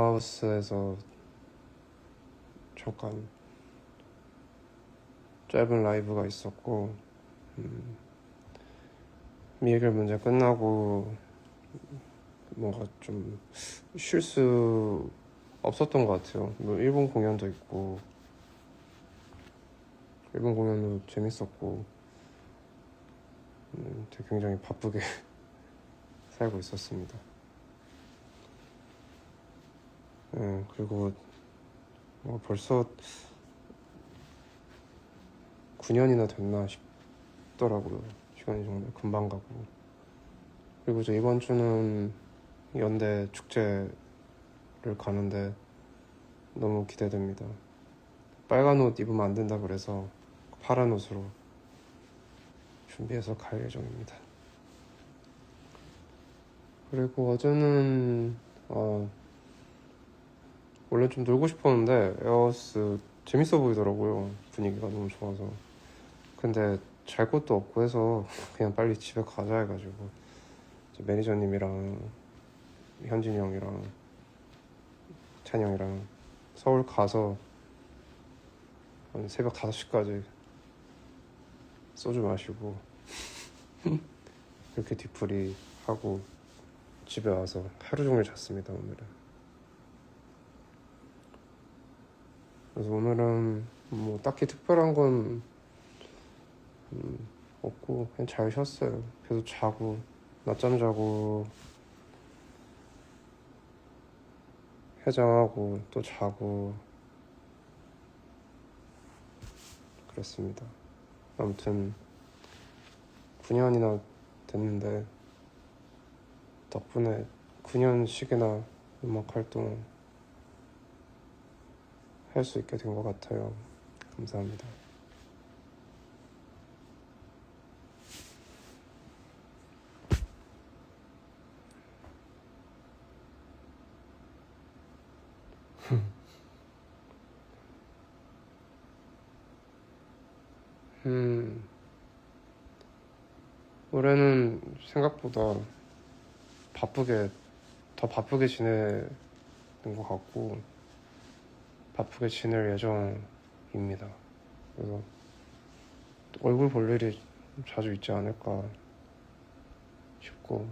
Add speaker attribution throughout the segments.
Speaker 1: 하우스에서 잠깐 짧은 라이브가 있었고, 미해결 문제 끝나고 뭔가 좀 쉴 수 없었던 것 같아요. 뭐 일본 공연도 있고, 일본 공연도 재밌었고, 되게 굉장히 바쁘게 살고 있었습니다. 그리고 벌써 9년이나 됐나 싶더라고요. 시간이 정말 금방 가고. 그리고 이제 이번 주는 연대 축제를 가는데 너무 기대됩니다. 빨간 옷 입으면 안 된다 그래서 파란 옷으로 준비해서 갈 예정입니다. 그리고 어제는 원래 좀 놀고 싶었는데 에어하우스 재밌어 보이더라고요. 분위기가 너무 좋아서. 근데 잘 곳도 없고 해서 그냥 빨리 집에 가자 해가지고 매니저님이랑 현진이 형이랑 찬이 형이랑 서울 가서 한 새벽 5시까지 소주 마시고 그렇게 뒤풀이 하고 집에 와서 하루 종일 잤습니다. 그래서 오늘은 뭐 딱히 특별한 건 없고 그냥 잘 쉬었어요. 계속 자고 낮잠 자고 해장하고 또 자고 그랬습니다. 아무튼 9년이나 됐는데 덕분에 9년씩이나 음악 활동 할 수 있게 된 것 같아요. 감사합니다. 올해는 생각보다 더 바쁘게 지내는 것 같고 바쁘게 지낼 예정입니다. 그래서 얼굴 볼 일이 자주 있지 않을까 싶고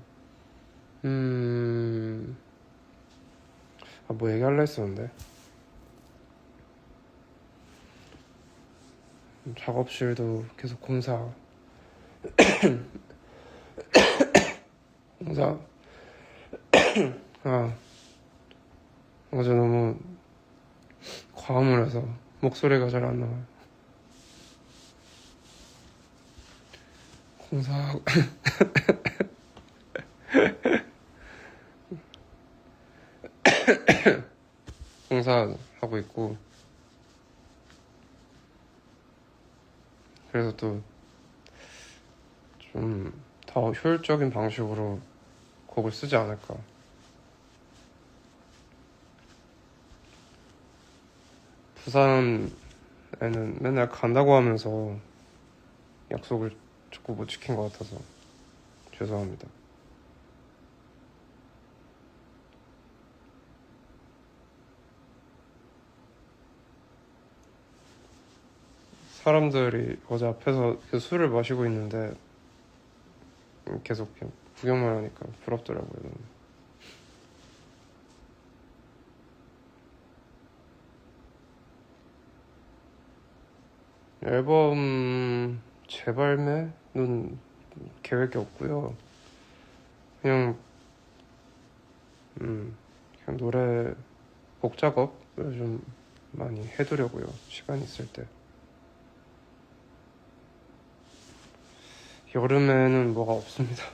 Speaker 1: 뭐 얘기할라 했었는데 작업실도 계속 공사 어제 너무 과음을 해서 목소리가 잘 안 나와요. 공사하고 있고 그래서 또 좀 더 효율적인 방식으로 곡을 쓰지 않을까. 부산에는 맨날 간다고 하면서 약속을 자꾸 못 지킨 것 같아서 죄송합니다. 사람들이 어제 앞에서 술을 마시고 있는데 계속 그냥 구경만 하니까 부럽더라고요. 너무. 앨범 재발매는 계획이 없고요. 그냥 노래 곡 작업을 좀 많이 해두려고요. 시간 있을 때. 여름에는 뭐가 없습니다.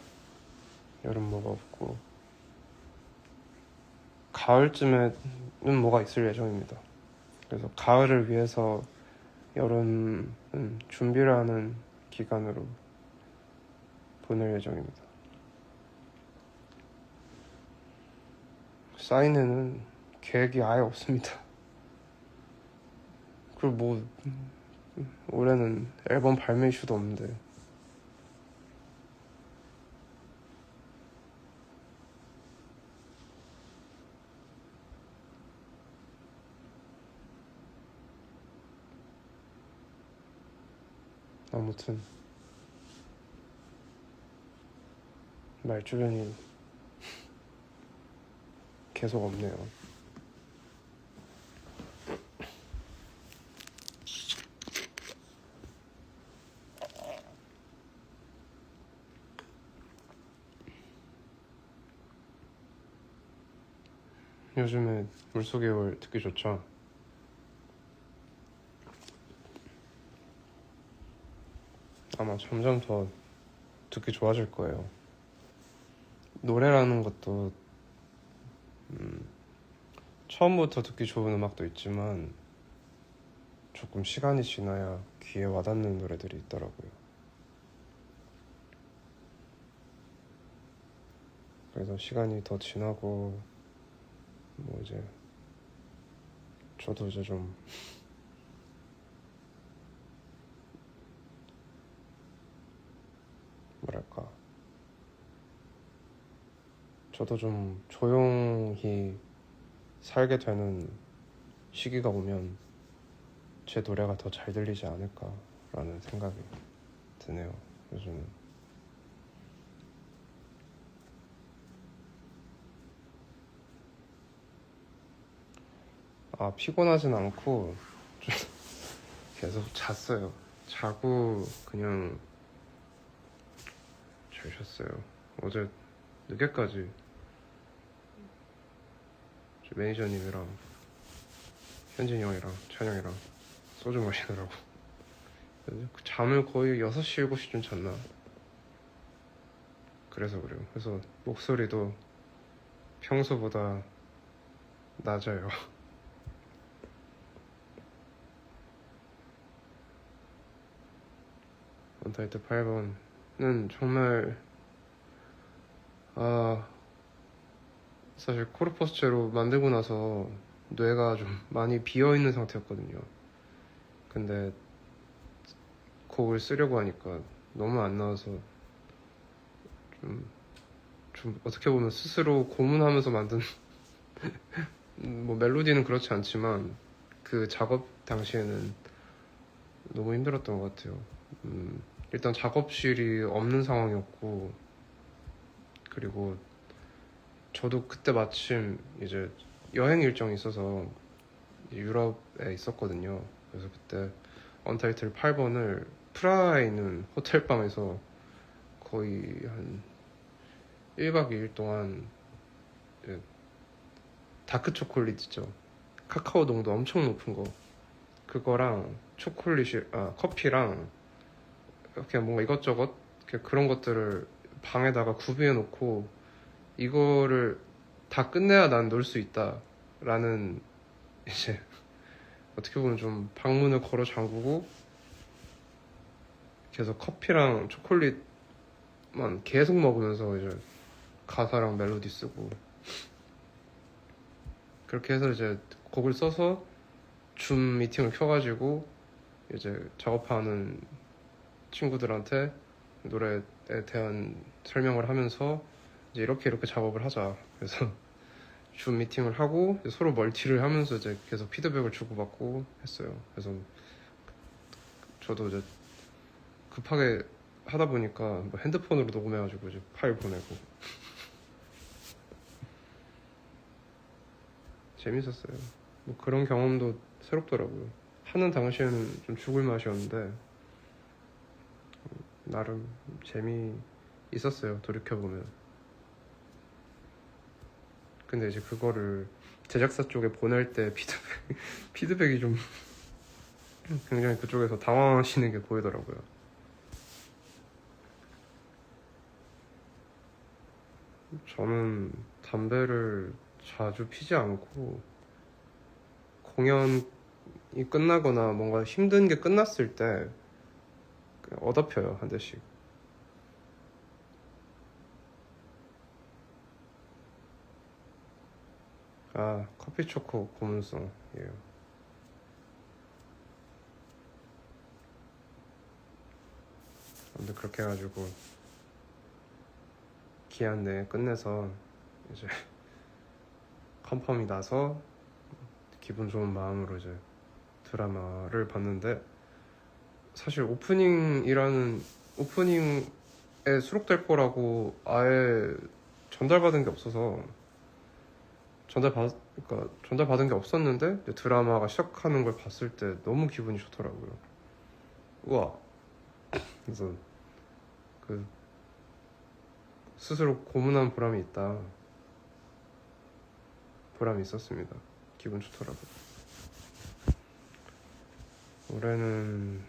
Speaker 1: 여름 뭐가 없고 가을쯤에는 뭐가 있을 예정입니다. 그래서 가을을 위해서 여름은 준비를 하는 기간으로 보낼 예정입니다. 사인회는 계획이 아예 없습니다. 그리고 뭐 올해는 앨범 발매 이슈도 없는데 아무튼 말주변이 계속 없네요. 요즘에 물속의 월 듣기 좋죠? 아마 점점 더 듣기 좋아질 거예요. 노래라는 것도 처음부터 듣기 좋은 음악도 있지만 조금 시간이 지나야 귀에 와닿는 노래들이 있더라고요. 그래서 시간이 더 지나고 뭐 이제 저도 이제 좀 뭐랄까 저도 좀 조용히 살게 되는 시기가 오면 제 노래가 더 잘 들리지 않을까라는 생각이 드네요. 요즘은. 피곤하진 않고 좀 계속 잤어요. 자고 그냥 잘 잤어요. 어제 늦게까지 매니저님이랑 현진이 형이랑 찬영이랑 소주 마시느라고 잠을 거의 6시, 7시쯤 잤나. 그래서 그래요. 그래서 목소리도 평소보다 낮아요. 언타이틀 8번은 정말 사실 코르포스체로 만들고 나서 뇌가 좀 많이 비어있는 상태였거든요. 근데 곡을 쓰려고 하니까 너무 안 나와서 좀 어떻게 보면 스스로 고문하면서 만든 뭐 멜로디는 그렇지 않지만 그 작업 당시에는 너무 힘들었던 것 같아요. 일단 작업실이 없는 상황이었고, 그리고 저도 그때 마침 이제 여행 일정이 있어서 유럽에 있었거든요. 그래서 그때 언타이틀 8번을 프라하에 있는 호텔방에서 거의 한 1박 2일 동안 다크 초콜릿 있죠. 카카오 농도 엄청 높은 거. 그거랑 커피랑 그냥 뭔가 이것저것 그런 것들을 방에다가 구비해 놓고 이거를 다 끝내야 난 놀 수 있다 라는 이제 어떻게 보면 좀 방문을 걸어 잠그고 계속 커피랑 초콜릿만 계속 먹으면서 이제 가사랑 멜로디 쓰고 그렇게 해서 이제 곡을 써서 줌 미팅을 켜가지고 이제 작업하는 친구들한테 노래에 대한 설명을 하면서 이제 이렇게 작업을 하자. 그래서 줌 미팅을 하고 서로 멀티를 하면서 이제 계속 피드백을 주고받고 했어요. 그래서 저도 이제 급하게 하다 보니까 뭐 핸드폰으로 녹음해가지고 이제 파일 보내고 재밌었어요. 뭐 그런 경험도 새롭더라고요. 하는 당시에는 좀 죽을 맛이었는데 나름 재미 있었어요. 돌이켜보면. 근데 이제 그거를 제작사 쪽에 보낼 때 피드백이 좀 굉장히 그쪽에서 당황하시는 게 보이더라고요. 저는 담배를 자주 피지 않고 공연이 끝나거나 뭔가 힘든 게 끝났을 때 얻어 펴요, 한 대씩. 커피 초코 고문성이에요. 근데 그렇게 해가지고 기한 내에 끝내서 이제 컨펌이 나서 기분 좋은 마음으로 이제 드라마를 봤는데 사실 오프닝에 수록될 거라고 아예 전달받은 게 없어서 전달받은 게 없었는데 이제 드라마가 시작하는 걸 봤을 때 너무 기분이 좋더라고요. 우와. 그래서 그 스스로 고문한 보람이 있다. 보람이 있었습니다. 기분 좋더라고요. 올해는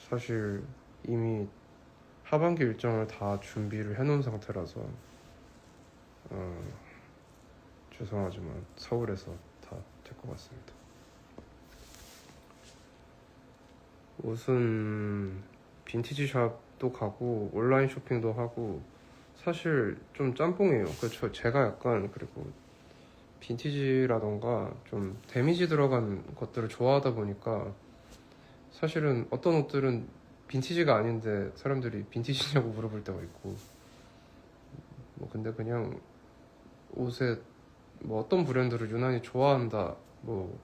Speaker 1: 사실 이미 하반기 일정을 다 준비를 해놓은 상태라서 죄송하지만 서울에서 다 될 것 같습니다. 옷은 빈티지 샵도 가고 온라인 쇼핑도 하고 사실 좀 짬뽕이에요. 그렇죠. 제가 약간 그리고 빈티지라던가 좀 데미지 들어간 것들을 좋아하다 보니까 사실은 어떤 옷들은 빈티지가 아닌데 사람들이 빈티지냐고 물어볼 때가 있고 뭐 근데 그냥 옷에 뭐 어떤 브랜드를 유난히 좋아한다 뭐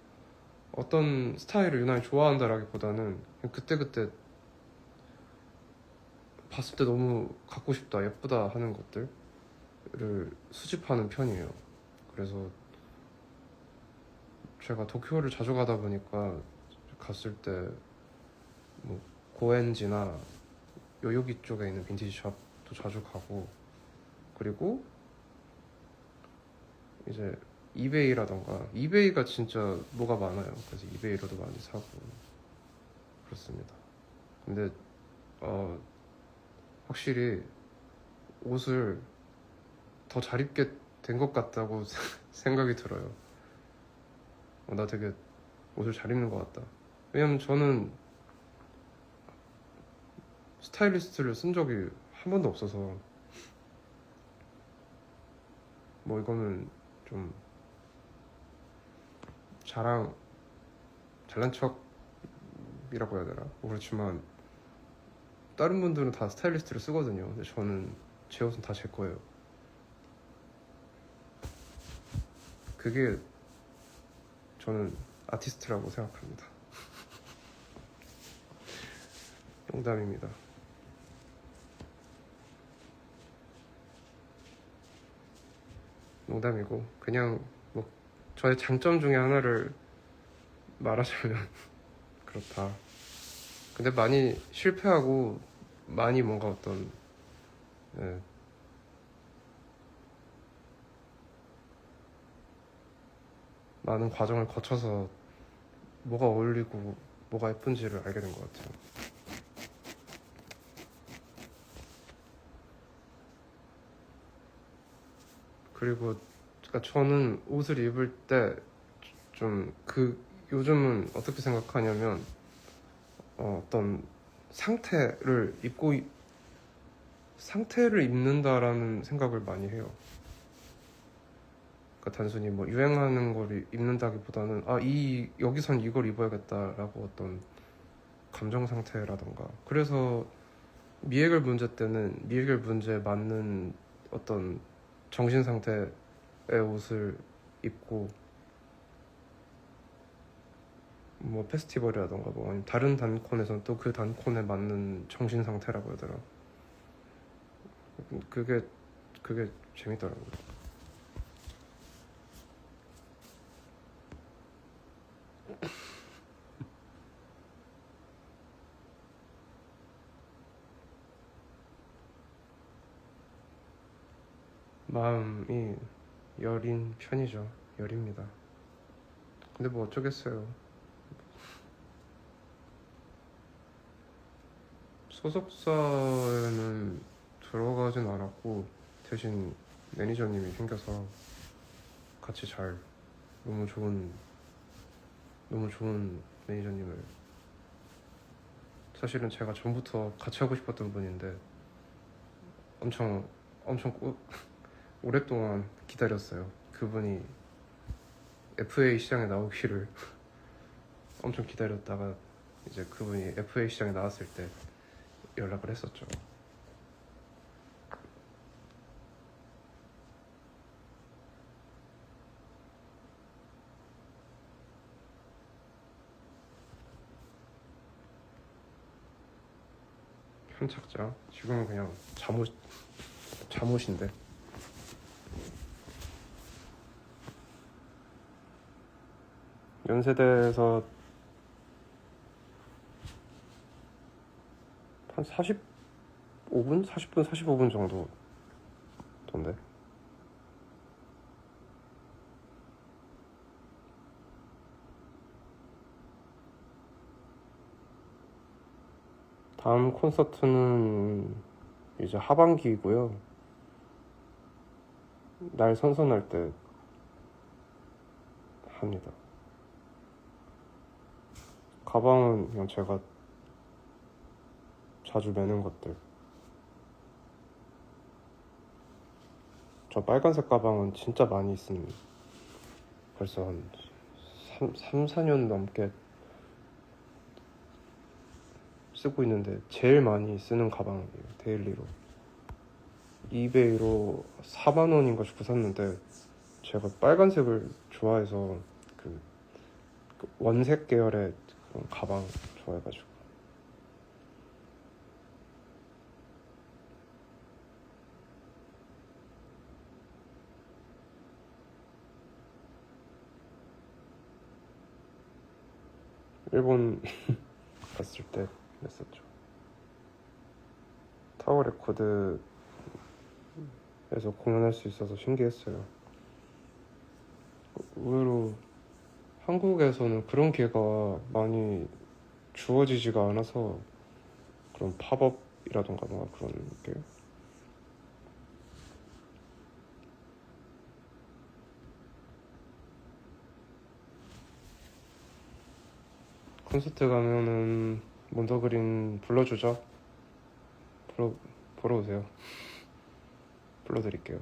Speaker 1: 어떤 스타일을 유난히 좋아한다라기보다는 그냥 그때그때 봤을 때 너무 갖고 싶다 예쁘다 하는 것들을 수집하는 편이에요. 그래서 제가 도쿄를 자주 가다 보니까 갔을 때 뭐 고엔지나 요요기 쪽에 있는 빈티지 샵도 자주 가고 그리고 이제 이베이라던가 이베이가 진짜 뭐가 많아요. 그래서 이베이로도 많이 사고 그렇습니다. 근데 확실히 옷을 더 잘 입게 된 것 같다고 생각이 들어요. 나 되게 옷을 잘 입는 것 같다. 왜냐면 저는 스타일리스트를 쓴 적이 한 번도 없어서 뭐 이거는 좀 잘난 척이라고 해야 되나? 뭐 그렇지만 다른 분들은 다 스타일리스트를 쓰거든요. 근데 저는 제 옷은 다 제 거예요. 그게 저는 아티스트라고 생각합니다. 농담입니다. 농담이고 그냥 뭐 저의 장점 중에 하나를 말하자면 그렇다. 근데 많이 실패하고 많이 뭔가 어떤 예, 많은 과정을 거쳐서 뭐가 어울리고 뭐가 예쁜지를 알게 된 것 같아요. 그리고 그러니까 저는 옷을 입을 때 좀 요즘은 어떻게 생각하냐면 어떤 상태를 입는다라는 생각을 많이 해요. 그러니까 단순히 뭐 유행하는 걸 입는다기보다는 여기선 이걸 입어야겠다라고 어떤 감정 상태라던가 그래서 미해결 문제 때는 미해결 문제에 맞는 어떤 정신 상태의 옷을 입고 뭐 페스티벌이라던가 뭐 아니면 다른 단콘에서는 또 그 단콘에 맞는 정신 상태라고 해야 되나 그게 재밌더라고요. 마음이 여린 편이죠. 여립니다. 근데 뭐 어쩌겠어요. 소속사에는 들어가진 않았고 대신 매니저님이 생겨서 같이 너무 좋은 매니저님을 사실은 제가 전부터 같이 하고 싶었던 분인데 엄청 오랫동안 기다렸어요. 그분이 FA 시장에 나오기를 엄청 기다렸다가 이제 그분이 FA 시장에 나왔을 때 연락을 했었죠. 현착자. 지금은 그냥 잠옷인데. 연세대에서 한 40분 45분 정도 돈데. 다음 콘서트는 이제 하반기이고요. 날 선선할 때 합니다. 가방은 그냥 제가 자주 매는 것들. 저 빨간색 가방은 진짜 많이 쓴, 벌써 한 4년 넘게 쓰고 있는데 제일 많이 쓰는 가방이에요. 데일리로 이베이로 4만 원인가 주고 샀는데, 제가 빨간색을 좋아해서 그 원색 계열의 그런 가방 좋아해가지고. 일본 갔을 때 냈었죠. 타워 레코드에서 공연할 수 있어서 신기했어요. 의외로 한국에서는 그런 기회가 많이 주어지지가 않아서, 그런 팝업이라던가 뭔가 그런 게. 콘서트 가면은 몬더그린 불러주죠. 보러 오세요. 불러드릴게요.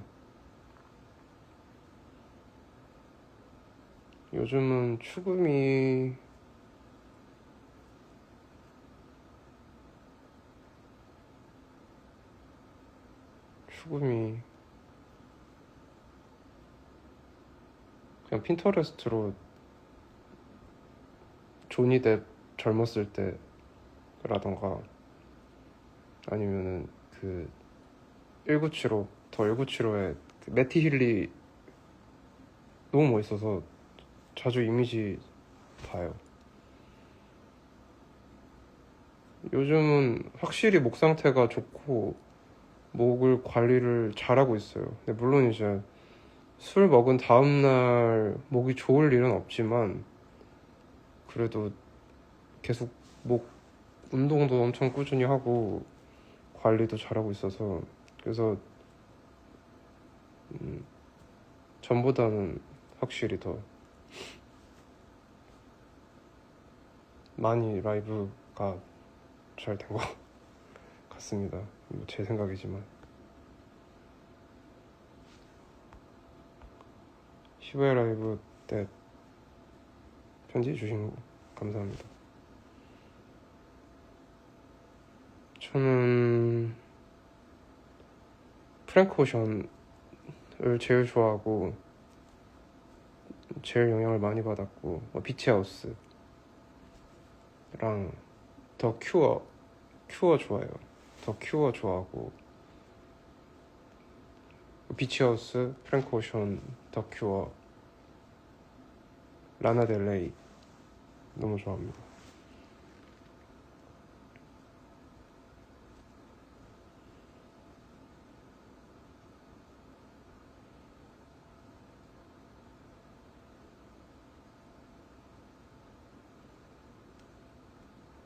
Speaker 1: 요즘은 추구미 그냥 핀터레스트로 조니 뎁 젊었을 때라던가, 아니면은 그 1975, 더 1975의 그 매티 힐리 너무 멋있어서 자주 이미지 봐요. 요즘은 확실히 목 상태가 좋고 목을 관리를 잘하고 있어요. 근데 물론 이제 술 먹은 다음날 목이 좋을 일은 없지만, 그래도 계속 목 운동도 엄청 꾸준히 하고 관리도 잘하고 있어서, 그래서 전보다는 확실히 더 많이 라이브가 잘 된 것 같습니다. 제 생각이지만. 시부야 라이브 때 편지 주신 거 감사합니다. 저는 프랭크 오션을 제일 좋아하고 제일 영향을 많이 받았고, 비치하우스랑 더 큐어 좋아해요. 더 큐어 좋아하고, 비치하우스, 프랭크 오션, 더 큐어, 라나델레이 너무 좋아합니다.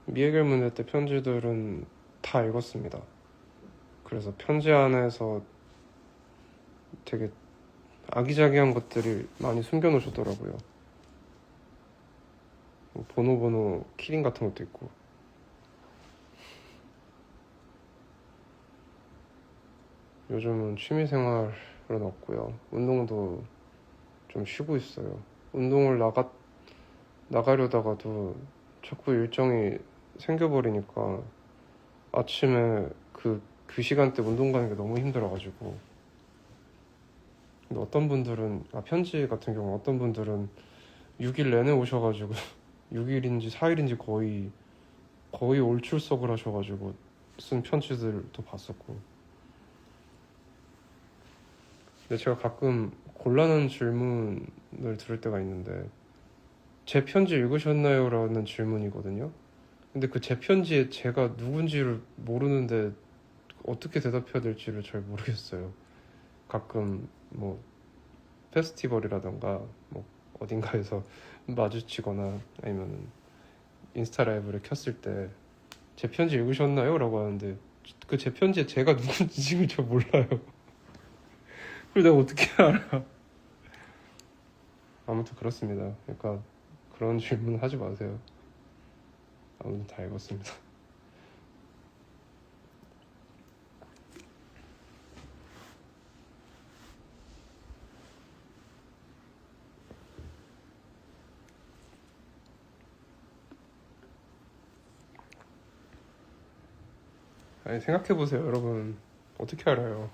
Speaker 1: 미해결 문제 때 편지들은 다 읽었습니다. 그래서 편지 안에서 되게 아기자기한 것들이 많이 숨겨놓으셨더라고요. 뭐 번호 키링 같은 것도 있고. 요즘은 취미생활은 없고요. 운동도 좀 쉬고 있어요. 운동을 나가려다가도 자꾸 일정이 생겨버리니까 아침에 그 시간대 운동 가는 게 너무 힘들어가지고. 근데 어떤 분들은, 편지 같은 경우 어떤 분들은 6일 내내 오셔가지고 6일인지 4일인지 거의 올 출석을 하셔가지고 쓴 편지들도 봤었고. 근데 제가 가끔 곤란한 질문을 들을 때가 있는데, 제 편지 읽으셨나요? 라는 질문이거든요. 근데 그 제 편지에 제가 누군지를 모르는데 어떻게 대답해야 될지를 잘 모르겠어요. 가끔 뭐 페스티벌이라던가 뭐 어딘가에서 마주치거나 아니면 인스타 라이브를 켰을 때 제 편지 읽으셨나요? 라고 하는데 그 제 편지에 제가 누군지 지금 잘 몰라요. 그걸 내가 어떻게 알아? 아무튼 그렇습니다. 그러니까 그런 질문 하지 마세요. 아무튼 다 읽었습니다. 아니 생각해보세요 여러분. 어떻게 알아요?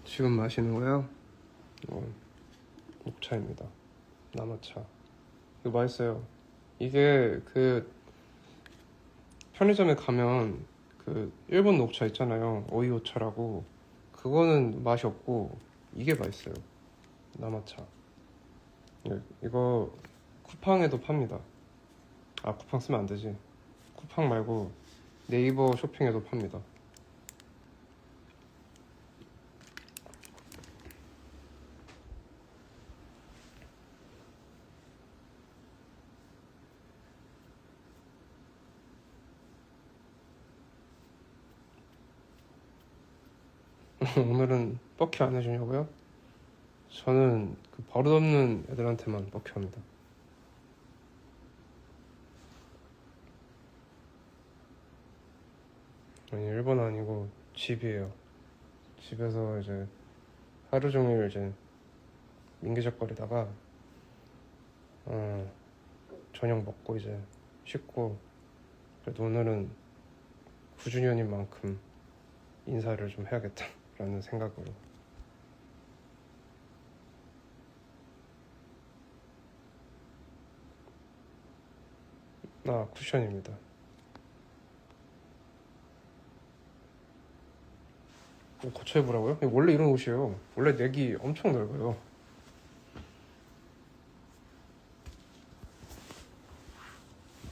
Speaker 1: 지금 마시는 거요? 녹차입니다. 남아차. 이거 맛있어요. 이게 그 편의점에 가면 그 일본 녹차 있잖아요. 오이오차라고. 그거는 맛이 없고 이게 맛있어요. 남아차. 이거 쿠팡에도 팝니다. 아, 쿠팡 쓰면 안 되지. 쿠팡 말고 네이버 쇼핑에도 팝니다. 오늘은 뻑큐 안 해주냐고요? 저는 그 버릇없는 애들한테만 뻑큐 합니다. 아니, 일본 아니고 집이에요. 집에서 이제 하루 종일 이제 민기적거리다가 저녁 먹고 이제 씻고, 그래도 오늘은 9주년인 만큼 인사를 좀 해야겠다라는 생각으로. 아, 쿠션입니다. 고쳐입으라고요? 원래 이런 옷이에요. 원래 넥이 엄청 넓어요.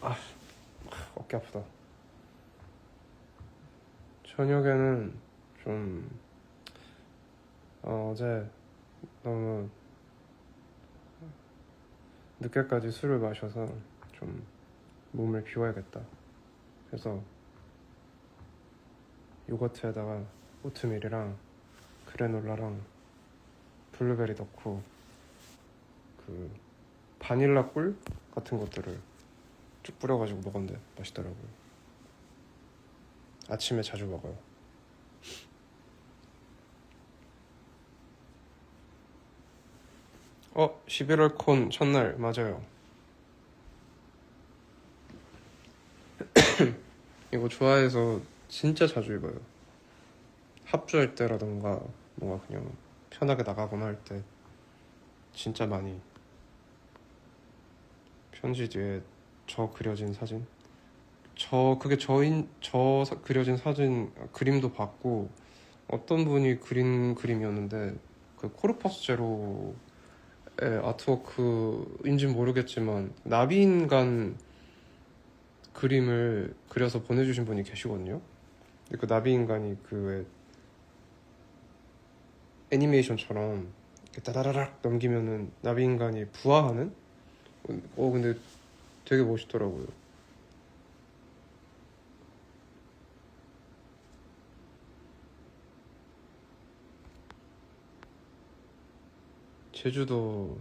Speaker 1: 아, 어깨 아프다. 저녁에는 좀 어제 너무 늦게까지 술을 마셔서 좀 몸을 비워야겠다. 그래서 요거트에다가 오트밀이랑 그래놀라랑 블루베리 넣고 그 바닐라 꿀 같은 것들을 쭉 뿌려가지고 먹었는데 맛있더라고요. 아침에 자주 먹어요. 11월 콘 첫날 맞아요. 이거 좋아해서 진짜 자주 입어요. 합주할 때라던가 뭔가 그냥 편하게 나가거나 할 때 진짜 많이. 편지 뒤에 저 그려진 사진, 그게 저 그려진 사진 그림도 봤고, 어떤 분이 그린 그림이었는데 그 코르퍼스 제로의 아트워크인진 모르겠지만 나비인간 그림을 그려서 보내주신 분이 계시거든요. 근데 그 나비인간이 그 애니메이션처럼 이렇게 따다라락 넘기면은 나비인간이 부화하는. 근데 되게 멋있더라고요. 제주도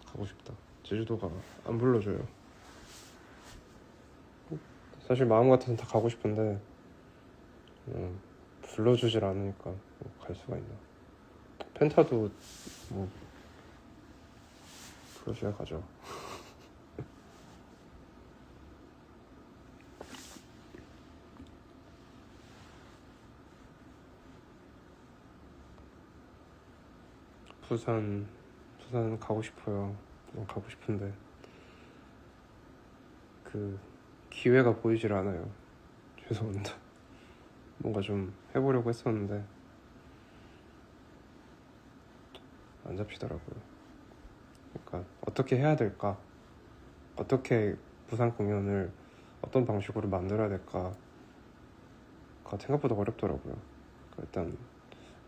Speaker 1: 가고 싶다. 제주도가 안 불러줘요. 사실 마음 같아서는 다 가고 싶은데 불러주질 않으니까 갈 수가 있나. 펜타도 뭐 불러줘야 가죠. 부산 가고 싶어요. 가고 싶은데 그 기회가 보이질 않아요. 죄송합니다. 뭔가 좀 해보려고 했었는데 안 잡히더라고요. 그러니까 어떻게 해야 될까? 어떻게 부산 공연을 어떤 방식으로 만들어야 될까가 생각보다 어렵더라고요. 그러니까 일단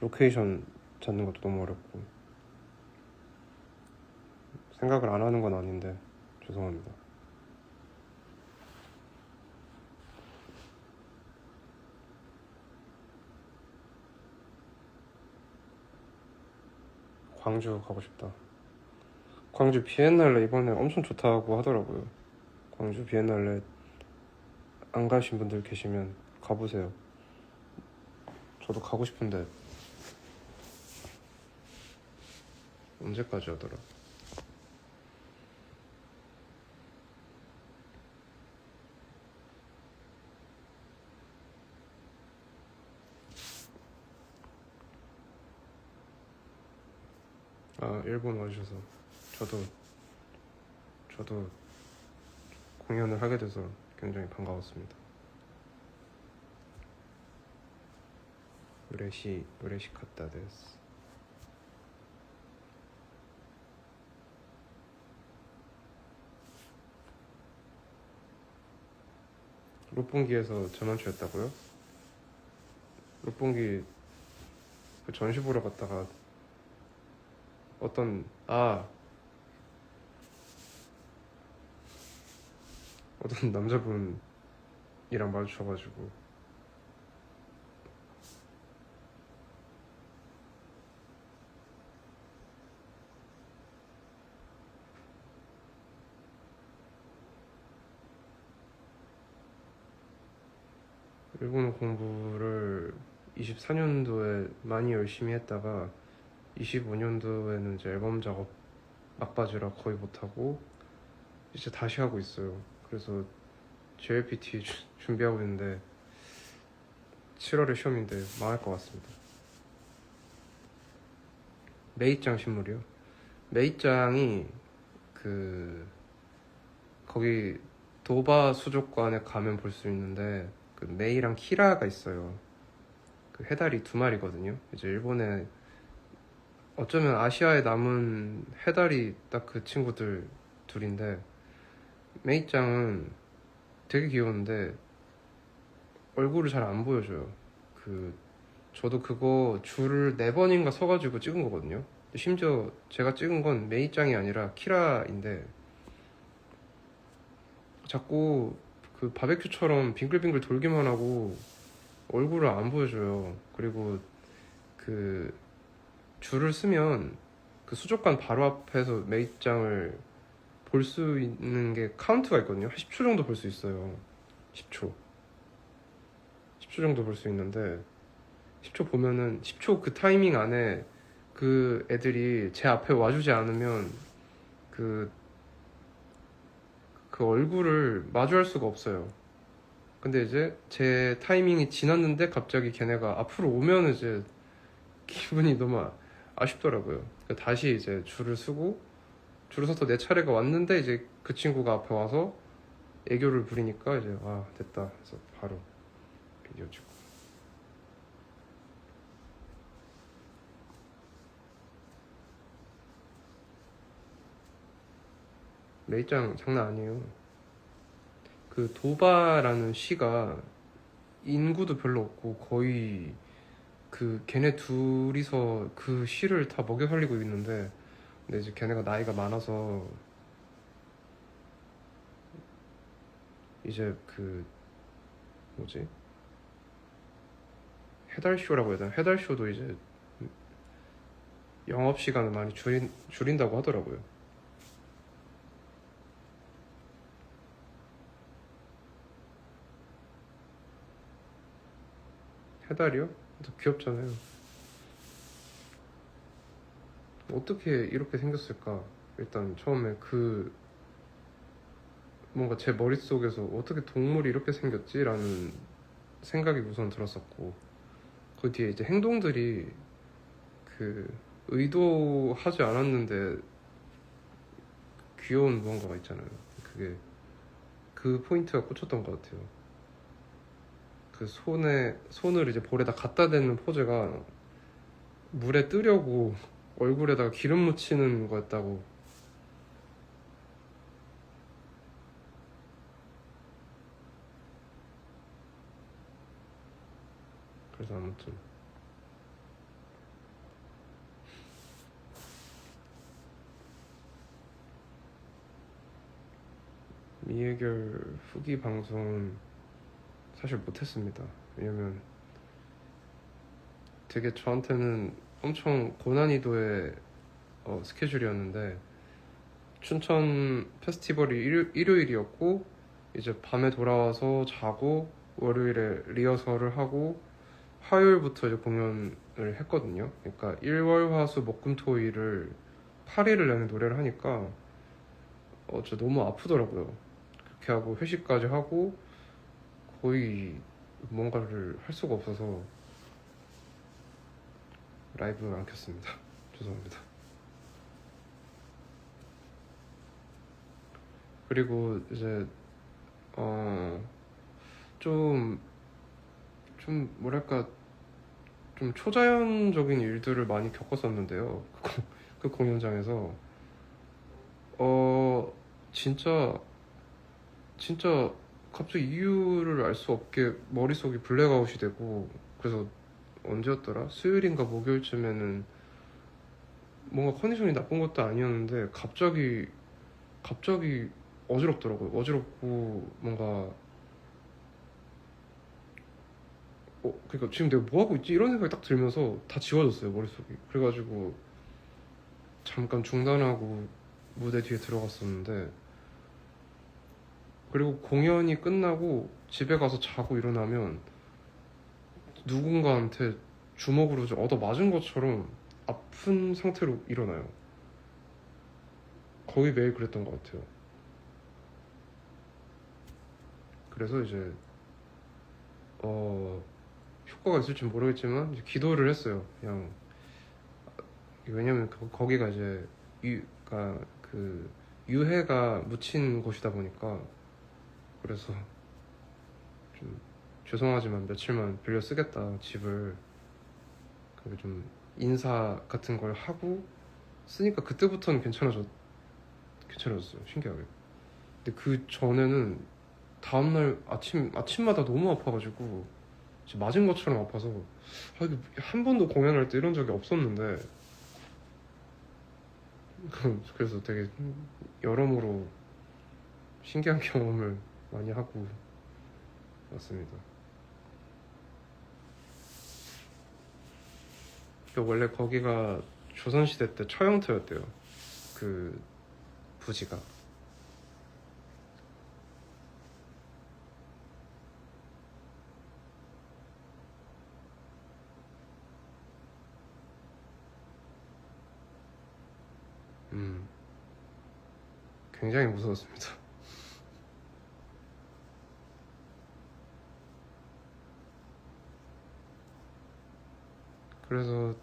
Speaker 1: 로케이션 찾는 것도 너무 어렵고 생각을 안 하는 건 아닌데 죄송합니다. 광주 가고 싶다. 광주 비엔날레 이번에 엄청 좋다고 하더라고요. 광주 비엔날레 안 가신 분들 계시면 가보세요. 저도 가고 싶은데 언제까지 하더라? 아, 일본 와주셔서 저도 공연을 하게 돼서 굉장히 반가웠습니다. 우레시카타 데스. 롯본기에서 전원주였다고요? 롯본기 그 전시 보러 갔다가 어떤 남자분이랑 마주쳐가지고 일본어 공부를 24년도에 많이 열심히 했다가 25년도에는 이제 앨범 작업 막바지라 거의 못하고 이제 다시 하고 있어요. 그래서 JLPT 준비하고 있는데 7월에 시험인데 망할 것 같습니다. 메이짱 신물이요? 메이짱이 거기 도바 수족관에 가면 볼 수 있는데 그 메이랑 키라가 있어요. 그 해달이 두 마리거든요. 이제 일본에 어쩌면 아시아에 남은 해달이 딱 그 친구들 둘인데 메이짱은 되게 귀여운데 얼굴을 잘 안 보여줘요. 저도 그거 줄을 4번인가 서가지고 찍은 거거든요. 심지어 제가 찍은 건 메이짱이 아니라 키라인데 자꾸 그 바베큐처럼 빙글빙글 돌기만 하고 얼굴을 안 보여줘요. 그리고 그 줄을 쓰면 그 수족관 바로 앞에서 메이짱을 볼 수 있는 게 카운트가 있거든요. 한 10초 정도 볼 수 있어요. 10초 정도 볼 수 있는데 10초 보면은 10초 그 타이밍 안에 그 애들이 제 앞에 와주지 않으면 그 얼굴을 마주할 수가 없어요. 근데 이제 제 타이밍이 지났는데 갑자기 걔네가 앞으로 오면 이제 기분이 너무 아쉽더라고요. 다시 이제 줄을 서서 내 차례가 왔는데 이제 그 친구가 앞에 와서 애교를 부리니까 이제 됐다 해서 바로 비디오 찍고. 메이짱 장난 아니에요. 그 도바라는 시가 인구도 별로 없고 거의 걔네 둘이서 그 시를 다 먹여 살리고 있는데 근데 이제 걔네가 나이가 많아서 이제 뭐지? 해달쇼라고 해야 되나? 해달쇼도 이제 영업시간을 많이 줄인다고 하더라고요. 해달이요? 귀엽잖아요. 어떻게 이렇게 생겼을까? 일단 처음에 뭔가 제 머릿속에서 어떻게 동물이 이렇게 생겼지? 라는 생각이 우선 들었었고 그 뒤에 이제 행동들이 의도하지 않았는데 귀여운 무언가가 있잖아요. 그게 그 포인트가 꽂혔던 것 같아요. 그 손을 이제 볼에다 갖다 대는 포즈가 물에 뜨려고 얼굴에다가 기름 묻히는 거였다고. 그래서 아무튼 미해결 후기 방송은 사실 못했습니다. 왜냐면 되게 저한테는 엄청 고난이도의 스케줄이었는데, 춘천 페스티벌이 일요일이었고 이제 밤에 돌아와서 자고 월요일에 리허설을 하고 화요일부터 이제 공연을 했거든요. 그러니까 일월화수목금토일을 8일을 내내 노래를 하니까 진짜 너무 아프더라고요. 그렇게 하고 회식까지 하고 거의 뭔가를 할 수가 없어서 라이브 안 켰습니다. 죄송합니다. 그리고 이제 좀 뭐랄까 좀 초자연적인 일들을 많이 겪었었는데요. 그 공연장에서 진짜 갑자기 이유를 알 수 없게 머릿속이 블랙아웃이 되고, 그래서 언제였더라? 수요일인가 목요일쯤에는 뭔가 컨디션이 나쁜 것도 아니었는데 갑자기 어지럽더라고요. 어지럽고 뭔가 그러니까 지금 내가 뭐 하고 있지? 이런 생각이 딱 들면서 다 지워졌어요, 머릿속이. 그래가지고 잠깐 중단하고 무대 뒤에 들어갔었는데, 그리고 공연이 끝나고 집에 가서 자고 일어나면 누군가한테 주먹으로 얻어 맞은 것처럼 아픈 상태로 일어나요. 거의 매일 그랬던 것 같아요. 그래서 이제 효과가 있을지 모르겠지만 이제 기도를 했어요. 그냥 왜냐면 거기가 이제 그 유해가 묻힌 곳이다 보니까. 그래서 좀 죄송하지만 며칠만 빌려 쓰겠다, 집을. 그리고 좀 인사 같은 걸 하고 쓰니까 그때부터는 괜찮아졌어요. 신기하게. 근데 그 전에는 다음날 아침마다 너무 아파가지고 진짜 맞은 것처럼 아파서, 이게 한 번도 공연할 때 이런 적이 없었는데 그래서 되게 여러모로 신기한 경험을 많이 하고 왔습니다. 원래 거기가 조선시대 때 처형터였대요, 그 부지가. 굉장히 무서웠습니다. 그래서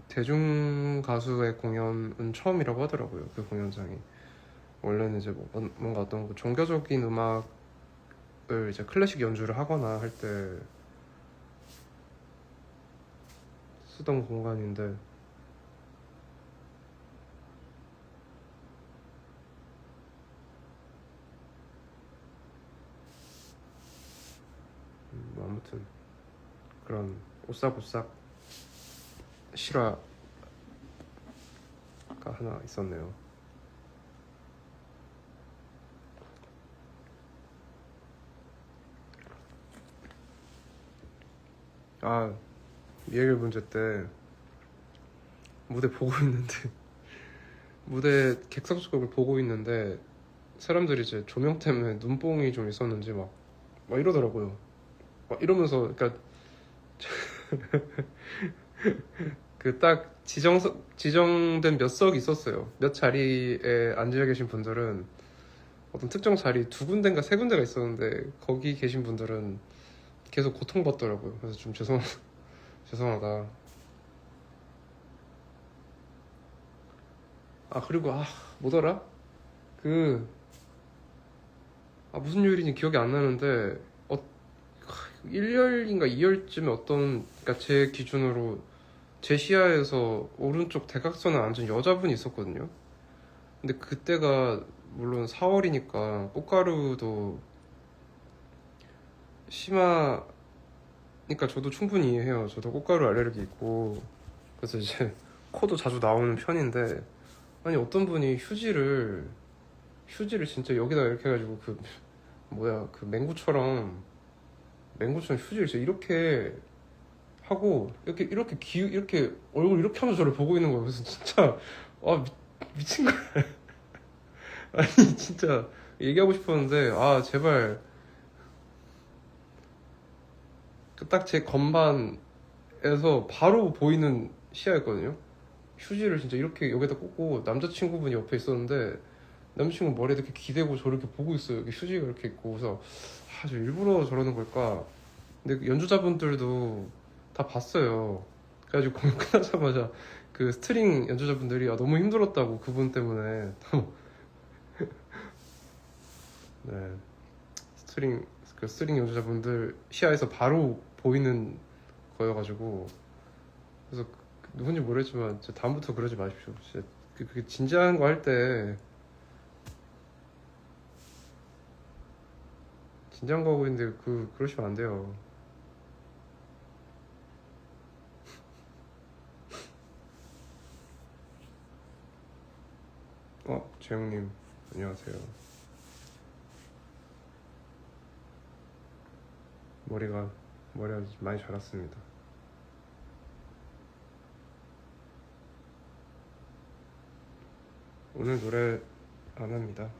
Speaker 1: 대중 가수의 공연은 처음이라고 하더라고요, 그 공연장이. 원래는 이제 뭔가 어떤 종교적인 음악을 이제 클래식 연주를 하거나 할 때 쓰던 공간인데, 아무튼 그런 오싹오싹 실화가 하나 있었네요. 미해결 문제 때 무대 보고 있는데 무대 객석쪽을 보고 있는데 사람들이 이제 조명 때문에 눈뽕이 좀 있었는지 막 이러더라고요. 막 이러면서, 그러니까 그 딱 지정된 몇 석이 있었어요. 몇 자리에 앉아 계신 분들은 어떤 특정 자리 두 군데인가 세 군데가 있었는데 거기 계신 분들은 계속 고통받더라고요. 그래서 좀 죄송하다. 그리고 뭐더라? 그 무슨 요일인지 기억이 안 나는데 1열인가 2열쯤에 그러니까 제 기준으로 제 시야에서 오른쪽 대각선에 앉은 여자분이 있었거든요. 근데 그때가 물론 4월이니까 꽃가루도 심하니까 저도 충분히 이해해요. 저도 꽃가루 알레르기 있고 그래서 이제 코도 자주 나오는 편인데, 아니 어떤 분이 휴지를 진짜 여기다 이렇게 해가지고 그 맹구처럼 휴지를 진짜 이렇게 하고 이렇게 얼굴 이렇게 하면서 저를 보고 있는 거예요. 그래서 진짜 미친 거야. 아니 진짜 얘기하고 싶었는데 제발 그 딱 제 건반에서 바로 보이는 시야였거든요. 휴지를 진짜 이렇게 여기다 꽂고 남자친구분이 옆에 있었는데 남자친구 머리에 이렇게 기대고 저를 이렇게 보고 있어요. 이렇게 휴지가 이렇게 있고. 그래서 저 일부러 저러는 걸까? 근데 그 연주자분들도 다 봤어요. 그래가지고 공연 끝나자마자 그 스트링 연주자분들이 너무 힘들었다고 그분 때문에. 네, 스트링 연주자분들 시야에서 바로 보이는 거여가지고. 그래서 누군지 모르겠지만 다음부터 그러지 마십시오. 진짜 그게 진지한 거 할 때 진지한 거 하고 있는데 그러시면 안 돼요. 재영님 안녕하세요. 머리가 많이 자랐습니다. 오늘 노래 안 합니다.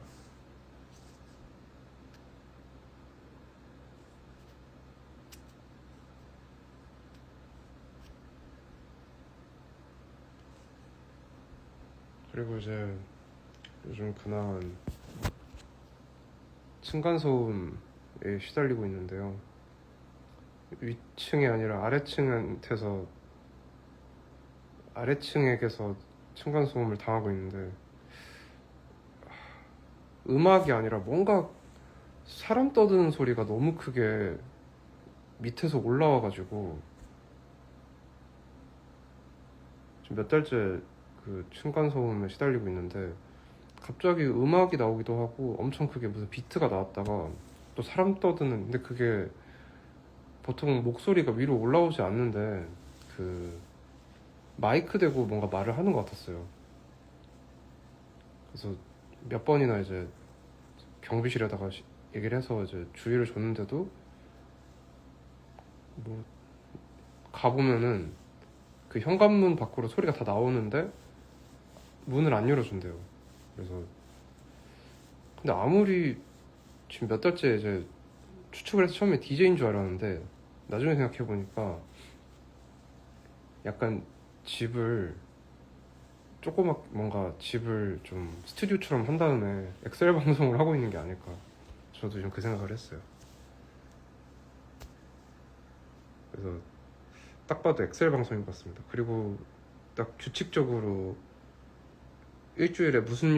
Speaker 1: 그리고 이제 요즘 근황은 층간소음에 시달리고 있는데요. 위층이 아니라 아래층에게서 층간소음을 당하고 있는데, 음악이 아니라 뭔가 사람 떠드는 소리가 너무 크게 밑에서 올라와가지고 지금 몇 달째 그 층간소음에 시달리고 있는데, 갑자기 음악이 나오기도 하고 엄청 크게 무슨 비트가 나왔다가 또 사람 떠드는, 근데 그게 보통 목소리가 위로 올라오지 않는데 그 마이크 대고 뭔가 말을 하는 것 같았어요. 그래서 몇 번이나 이제 경비실에다가 얘기를 해서 이제 주의를 줬는데도 뭐 가보면은 그 현관문 밖으로 소리가 다 나오는데 문을 안 열어준대요. 그래서 근데 아무리 지금 몇 달째 이제 추측을 해서 처음에 DJ인 줄 알았는데 나중에 생각해보니까 약간 뭔가 집을 좀 스튜디오처럼 한 다음에 엑셀 방송을 하고 있는 게 아닐까. 저도 좀 그 생각을 했어요. 그래서 딱 봐도 엑셀 방송인 것 같습니다. 그리고 딱 규칙적으로 일주일에 무슨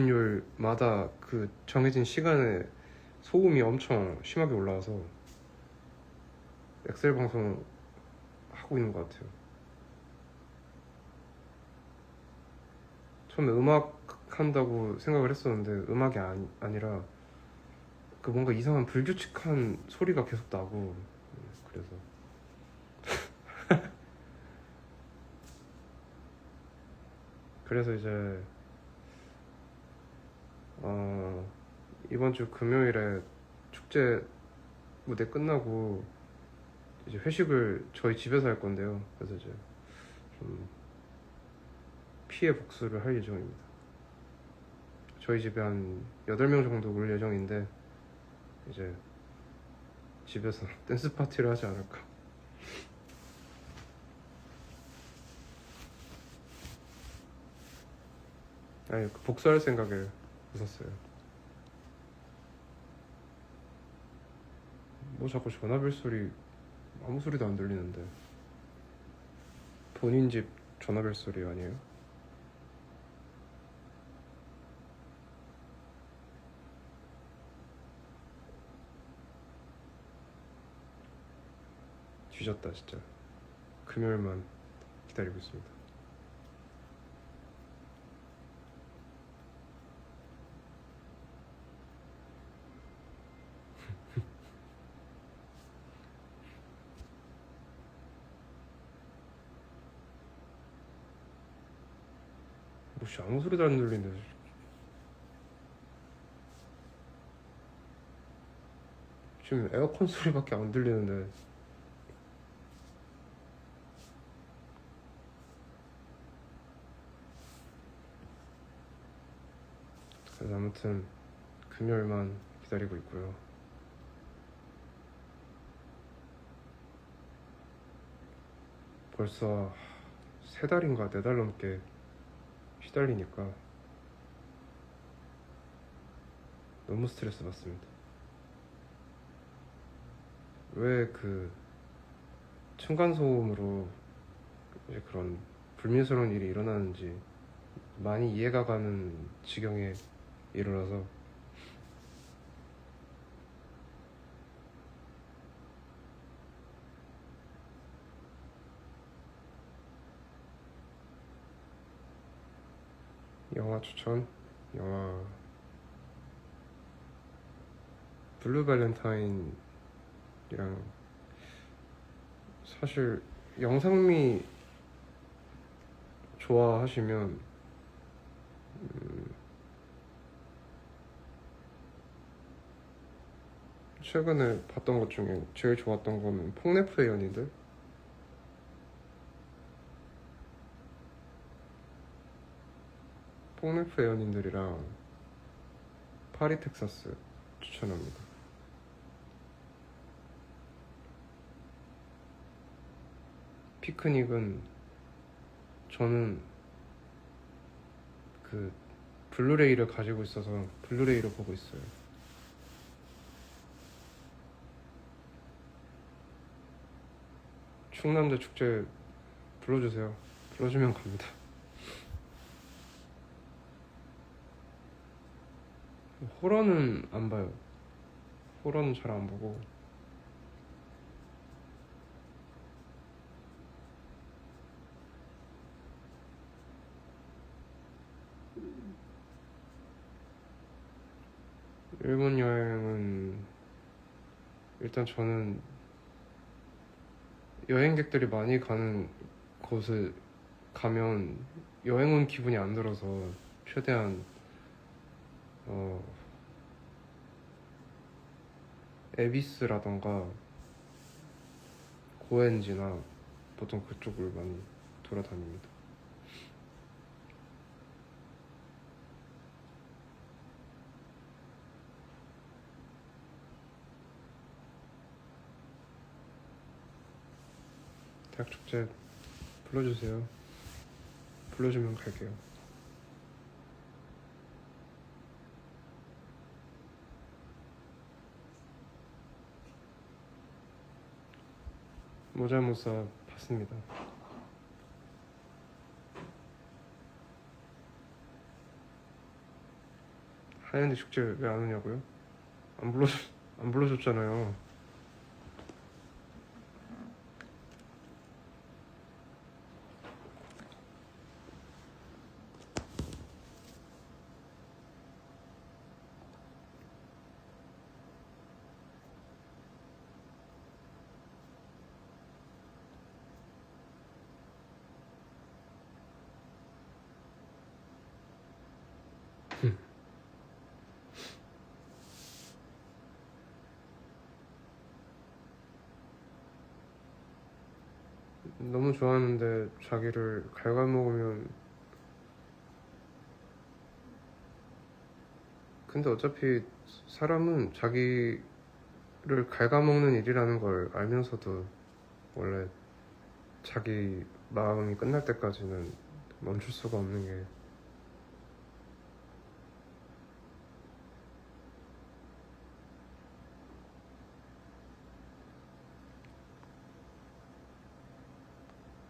Speaker 1: 요일마다 그 정해진 시간에 소음이 엄청 심하게 올라와서 엑셀 방송 하고 있는 것 같아요. 처음에 음악 한다고 생각을 했었는데 음악이 아니라 그 뭔가 이상한 불규칙한 소리가 계속 나고, 그래서 그래서 이제 이번 주 금요일에 축제 무대 끝나고 이제 회식을 저희 집에서 할 건데요. 그래서 이제 좀 피해 복수를 할 예정입니다. 저희 집에 한 8명 정도 올 예정인데 이제 집에서 댄스 파티를 하지 않을까. 아니, 복수할 생각에 웃었어요. 뭐 자꾸 전화벨 소리, 아무 소리도 안 들리는데. 본인 집 전화벨 소리 아니에요? 뒤졌다 진짜. 금요일만 기다리고 있습니다. 뭐씨 아무 소리도 안 들리는데. 지금 에어컨 소리밖에 안 들리는데. 그래서 아무튼 금요일만 기다리고 있고요. 벌써 3달인가 4달 넘게 시달리니까 너무 스트레스 받습니다. 왜 그 층간소음으로 이제 그런 불미스러운 일이 일어나는지 많이 이해가 가는 지경에 이르러서 영화 추천? 영화 블루 발렌타인이랑, 사실 영상미 좋아하시면 최근에 봤던 것 중에 제일 좋았던 거는 폭네프의 연인들. 폭네프의 연인들이랑 파리 텍사스 추천합니다. 피크닉은 저는 그 블루레이를 가지고 있어서 블루레이로 보고 있어요. 충남대 축제 불러주세요. 불러주면 갑니다. 호러는 안 봐요. 호러는 잘 안 보고. 일본 여행은 일단 저는 여행객들이 많이 가는 곳을 가면 여행 온 기분이 안 들어서 최대한 에비스라던가 고엔지나 보통 그쪽을 많이 돌아다닙니다. 대학 축제 불러주세요. 불러주면 갈게요. 모자무사 봤습니다. 하얀데 축제 왜 안 오냐고요? 안 불러줬잖아요. 너무 좋아하는데 자기를 갉아먹으면. 근데 어차피 사람은 자기를 갉아먹는 일이라는 걸 알면서도 원래 자기 마음이 끝날 때까지는 멈출 수가 없는 게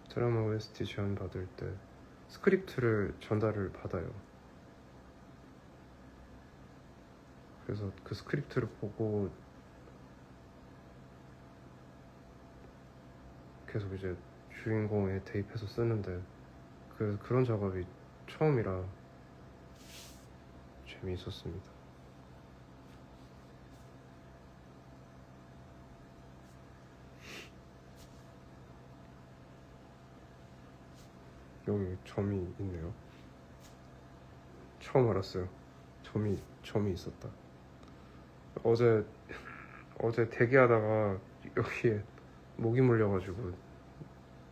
Speaker 1: 드라마 OST 지원 받을 때 스크립트를 전달을 받아요. 그래서 그 스크립트를 보고 계속 이제 주인공에 대입해서 쓰는데 그런 작업이 처음이라 재미있었습니다. 여기 점이 있네요. 처음 알았어요. 점이 있었다. 어제 대기하다가 여기에 모기 물려가지고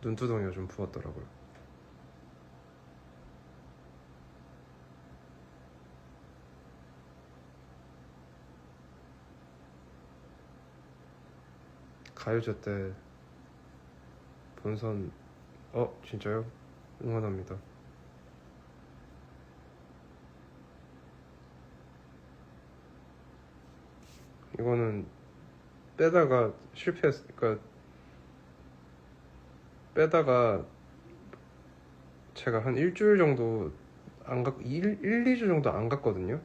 Speaker 1: 눈두덩이가 좀 부었더라고요. 가요제 때 본선 진짜요? 응원합니다. 이거는 빼다가 실패했으니까 빼다가 제가 한 일주일 정도 안 갔, 2주 정도 안 갔거든요.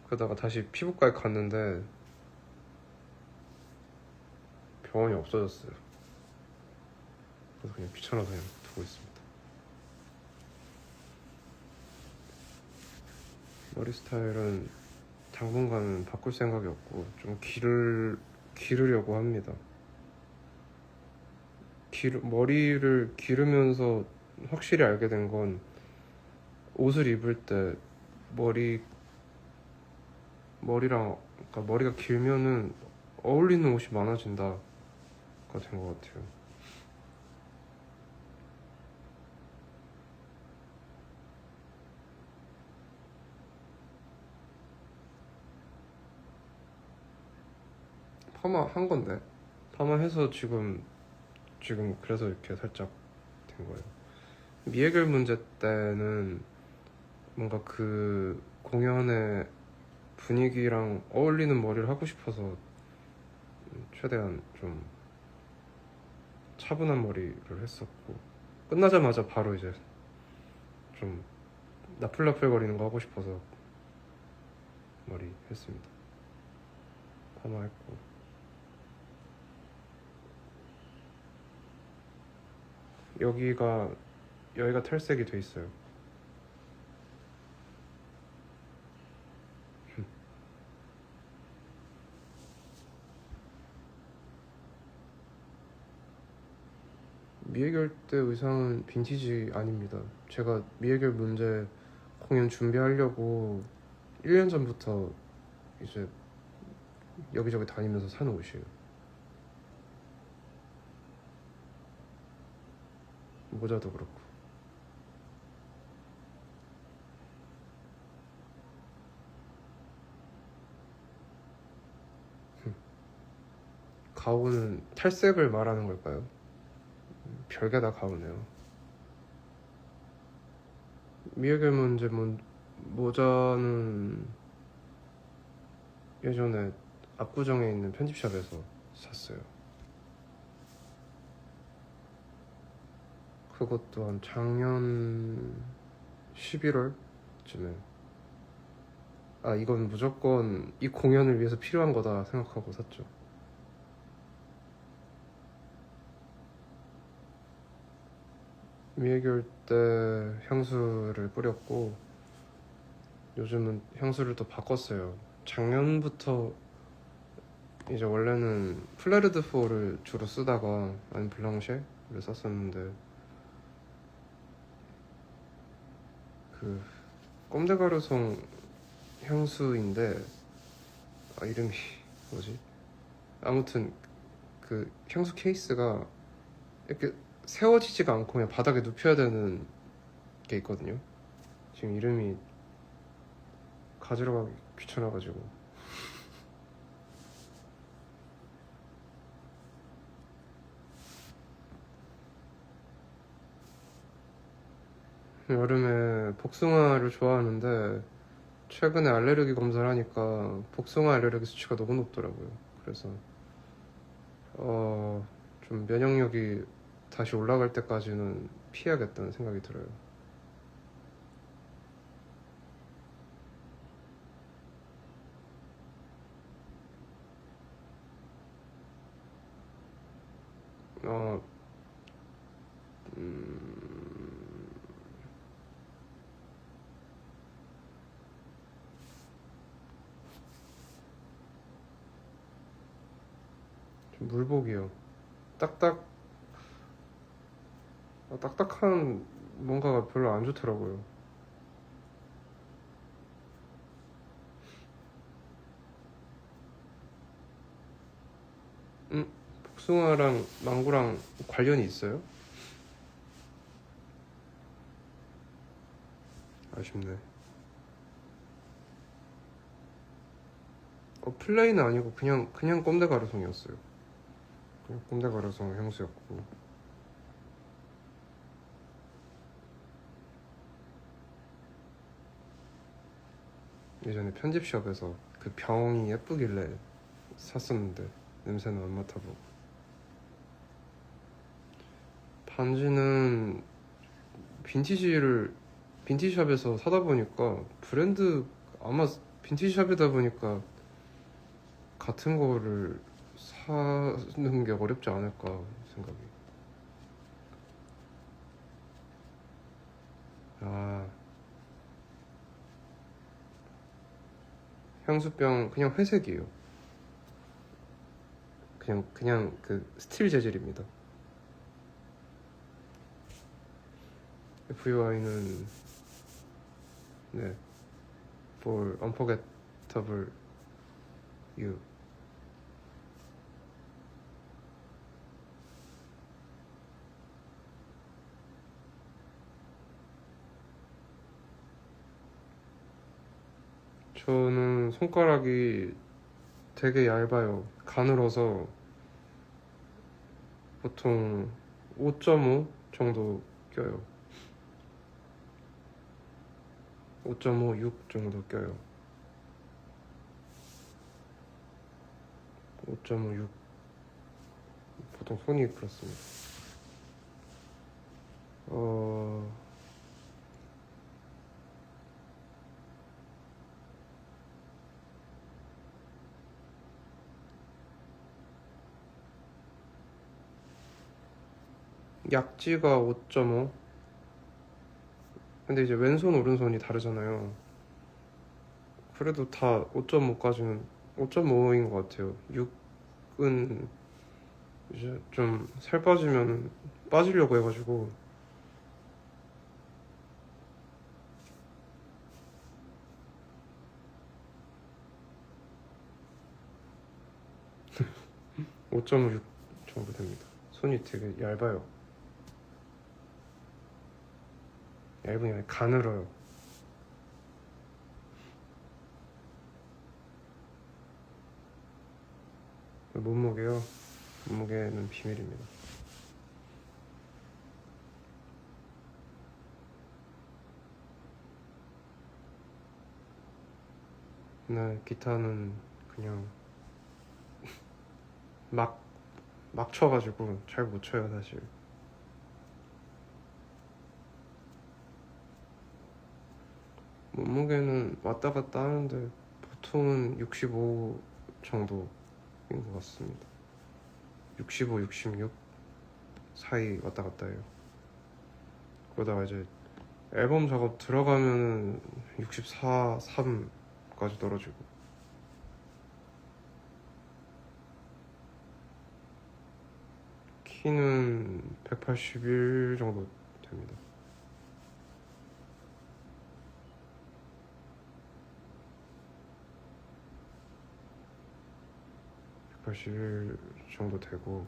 Speaker 1: 그러다가 다시 피부과에 갔는데 병원이 없어졌어요. 그래서 그냥 귀찮아서 그냥 두고 있습니다. 머리 스타일은 당분간은 바꿀 생각이 없고 좀 기르려고 합니다. 머리를 기르면서 확실히 알게 된 건 옷을 입을 때 머리랑 그러니까 머리가 길면은 어울리는 옷이 많아진다가 된 것 같아요. 파마 한 건데 파마 해서 지금 그래서 이렇게 살짝 된 거예요. 미해결 문제 때는 뭔가 그 공연의 분위기랑 어울리는 머리를 하고 싶어서 최대한 좀 차분한 머리를 했었고 끝나자마자 바로 이제 좀 나풀나풀거리는 거 하고 싶어서 머리 했습니다. 파마했고 여기가 탈색이 돼 있어요. 미해결 때 의상은 빈티지 아닙니다. 제가 미해결 문제 공연 준비하려고 1년 전부터 이제 여기저기 다니면서 사는 옷이에요. 모자도 그렇고. 가오는 탈색을 말하는 걸까요? 별게 다 가오네요. 미해결 문제 모자는 예전에 압구정에 있는 편집샵에서 샀어요. 그것도 한 작년 11월쯤에 이건 무조건 이 공연을 위해서 필요한 거다 생각하고 샀죠. 미해결 때 향수를 뿌렸고 요즘은 향수를 또 바꿨어요. 작년부터 이제 원래는 플레르드 포를 주로 쓰다가 안 블랑쉐를 썼었는데 그 꼼데가르송 향수인데 이름이 뭐지? 아무튼 그 향수 케이스가 이렇게 세워지지가 않고 그냥 바닥에 눕혀야 되는 게 있거든요. 지금 이름이 가지러 가기 귀찮아가지고 여름에 복숭아를 좋아하는데 최근에 알레르기 검사를 하니까 복숭아 알레르기 수치가 너무 높더라고요. 그래서 좀 면역력이 다시 올라갈 때까지는 피해야겠다는 생각이 들어요. 물복이요. 딱딱 딱딱한 뭔가가 별로 안 좋더라고요. 복숭아랑 망고랑 관련이 있어요? 아쉽네. 플레이는 아니고 그냥 꼼데 가루송이었어요. 그냥 꼼데 가루송 향수였고. 예전에 편집숍에서 그 병이 예쁘길래 샀었는데 냄새는 안 맡아보고. 반지는 빈티지샵에서 사다 보니까 브랜드 아마 빈티지샵이다 보니까 같은 거를 사는 게 어렵지 않을까 생각이. 아, 향수병 그냥 회색이에요. 그냥 그 스틸 재질입니다. FUI는 네, for unforgettable you. 저는 손가락이 되게 얇아요. 가늘어서 보통 5.5 정도 껴요. 5.5, 6 정도 껴요. 5.5, 6. 보통 손이 그렇습니다. 어, 약지가 5.5. 근데 이제 왼손, 오른손이 다르잖아요. 그래도 다 5.5까지는 5.5인 것 같아요. 6은 이제 좀 살 빠지면 빠지려고 해가지고 5.6 정도 됩니다. 손이 되게 얇아요. 얇은 게 아니라 가늘어요. 몸무게요? 몸무게는 비밀입니다. 네, 기타는 그냥 막, 막 쳐가지고 잘 못 쳐요, 사실. 몸무게는 왔다 갔다 하는데 보통은 65 정도인 것 같습니다. 65, 66 사이 왔다 갔다 해요. 그러다가 이제 앨범 작업 들어가면은 64, 3까지 떨어지고. 키는 181 정도 됩니다. 181 정도 되고.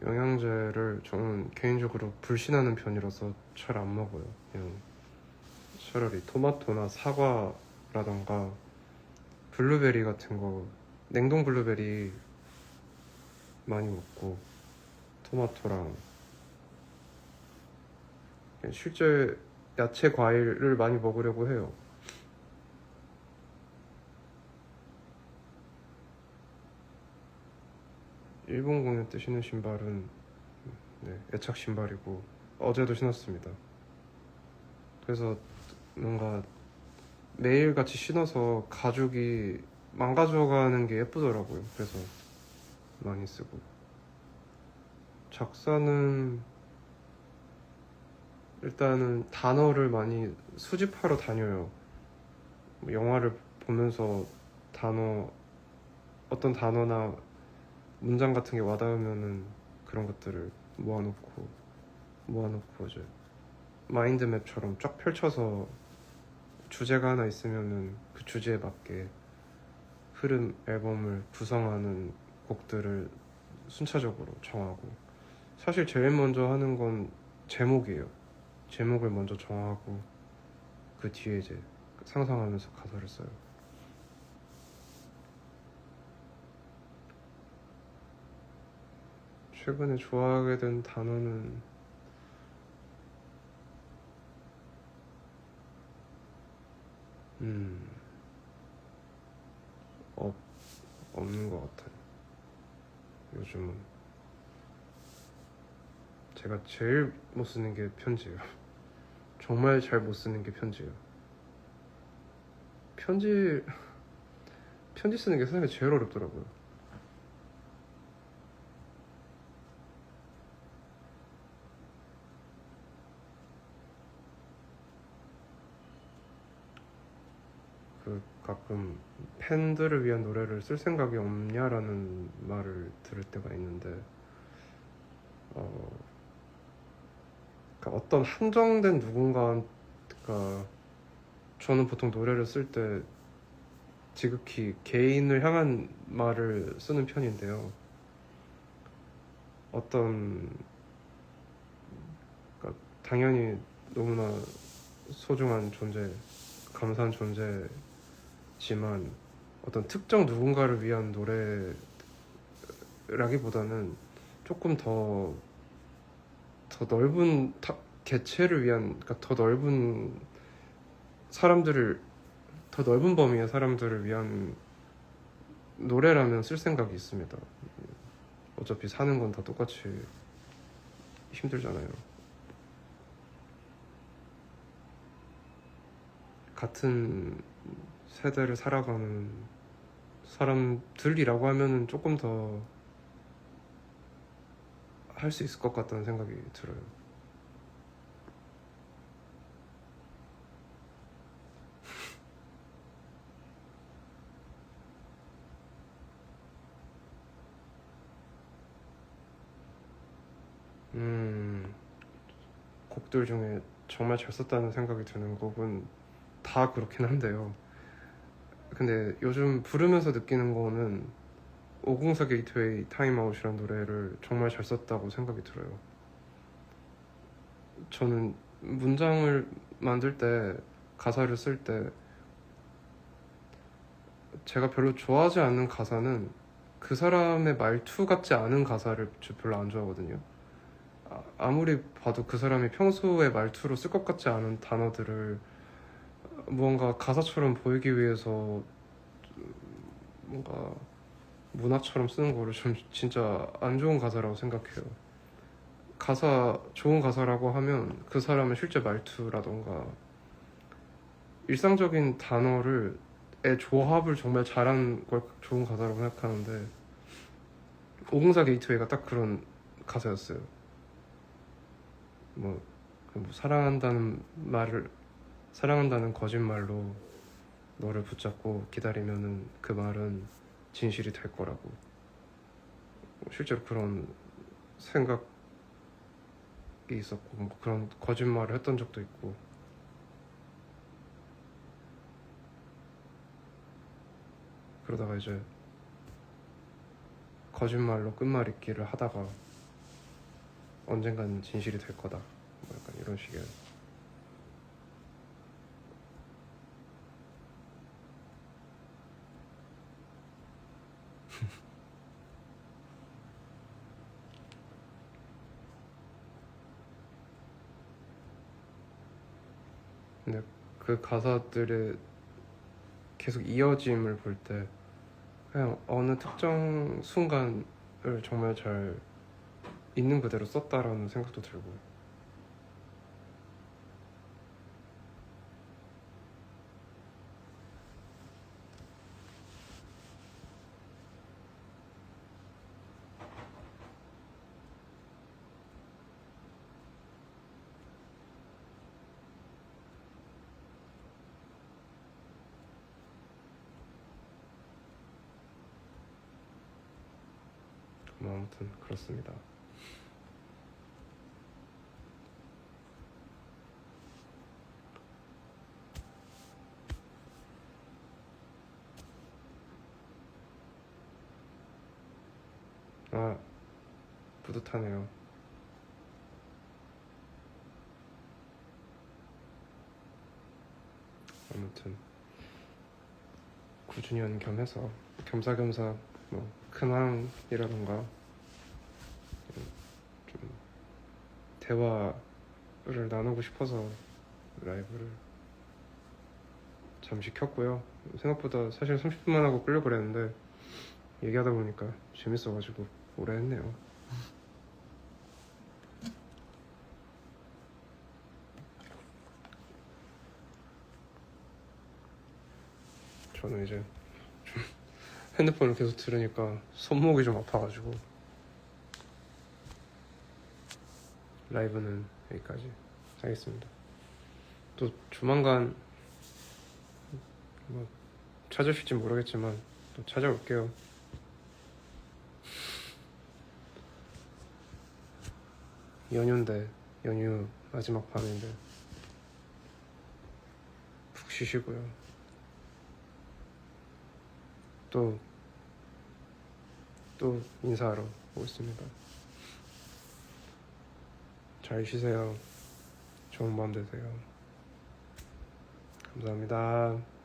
Speaker 1: 영양제를 저는 개인적으로 불신하는 편이라서 잘 안 먹어요. 그냥 차라리 토마토나 사과라던가 블루베리 같은 거, 냉동 블루베리 많이 먹고, 토마토랑 그냥 실제 야채 과일을 많이 먹으려고 해요. 일본 공연 때 신은 신발은 네, 애착 신발이고 어제도 신었습니다. 그래서 뭔가 매일같이 신어서 가죽이 망가져가는 게 예쁘더라고요. 그래서 많이 쓰고 작사는 일단은 단어를 많이 수집하러 다녀요. 뭐 영화를 보면서 어떤 단어나 문장 같은 게 와닿으면은 그런 것들을 모아놓고 이제 마인드맵처럼 쫙 펼쳐서 주제가 하나 있으면은 그 주제에 맞게 흐름 앨범을 구성하는 곡들을 순차적으로 정하고, 사실 제일 먼저 하는 건 제목이에요. 제목을 먼저 정하고 그 뒤에 이제 상상하면서 가사를 써요. 최근에 좋아하게 된 단어는 없, 없는 것 같아요. 요즘은 제가 제일 못 쓰는 게 편지예요. 정말 잘 못 쓰는 게 편지예요. 편지 쓰는 게 세상에 제일 어렵더라고요. 가끔 팬들을 위한 노래를 쓸 생각이 없냐라는 말을 들을 때가 있는데, 그러니까 어떤 한정된 누군가가, 저는 보통 노래를 쓸 때 지극히 개인을 향한 말을 쓰는 편인데요. 그러니까 당연히 너무나 소중한 존재, 감사한 존재지만 어떤 특정 누군가를 위한 노래라기보다는 조금 더 넓은 개체를 위한, 그러니까 더 넓은 범위의 사람들을 위한 노래라면 쓸 생각이 있습니다. 어차피 사는 건 다 똑같이 힘들잖아요. 같은 세대를 살아가는 사람들이라고 하면은 조금 더 할 수 있을 것 같다는 생각이 들어요. 곡들 중에 정말 잘 썼다는 생각이 드는 곡은 다 그렇긴 한데요. 근데 요즘 부르면서 느끼는 거는 504 게이트웨이 타임아웃이라는 노래를 정말 잘 썼다고 생각이 들어요. 저는 문장을 만들 때, 가사를 쓸 때 제가 별로 좋아하지 않는 가사는 그 사람의 말투 같지 않은 가사를 별로 안 좋아하거든요. 아무리 봐도 그 사람이 평소에 말투로 쓸 것 같지 않은 단어들을 무언가 가사처럼 보이기 위해서 뭔가 문화처럼 쓰는 거를 좀 진짜 안 좋은 가사라고 생각해요. 좋은 가사라고 하면 그 사람의 실제 말투라던가 일상적인 단어를 조합을 정말 잘한 걸 좋은 가사라고 생각하는데, 504 게이트웨이가 딱 그런 가사였어요. 사랑한다는 거짓말로 너를 붙잡고 기다리면은 그 말은 진실이 될 거라고. 실제로 그런 생각이 있었고, 그런 거짓말을 했던 적도 있고. 그러다가 이제 거짓말로 끝말잇기를 하다가 언젠간 진실이 될 거다, 약간 이런 식의. 근데 그 가사들의 계속 이어짐을 볼 때 그냥 어느 특정 순간을 정말 잘 있는 그대로 썼다라는 생각도 들고. 뭐 아무튼 그렇습니다. 아, 뿌듯하네요. 아무튼 9주년 겸해서 겸사겸사 뭐 근황이라던가 좀 대화를 나누고 싶어서 라이브를 잠시 켰고요. 생각보다 사실 30분만 하고 끄려고 그랬는데 얘기하다 보니까 재밌어가지고 오래 했네요. 저는 이제 좀 핸드폰을 계속 들으니까 손목이 좀 아파가지고 라이브는 여기까지 하겠습니다. 또 조만간 뭐 찾으실지 모르겠지만 또 찾아올게요. 연휴인데, 연휴 마지막 밤인데 푹 쉬시고요. 또 인사하러 오겠습니다. 잘 쉬세요. 좋은 밤 되세요. 감사합니다.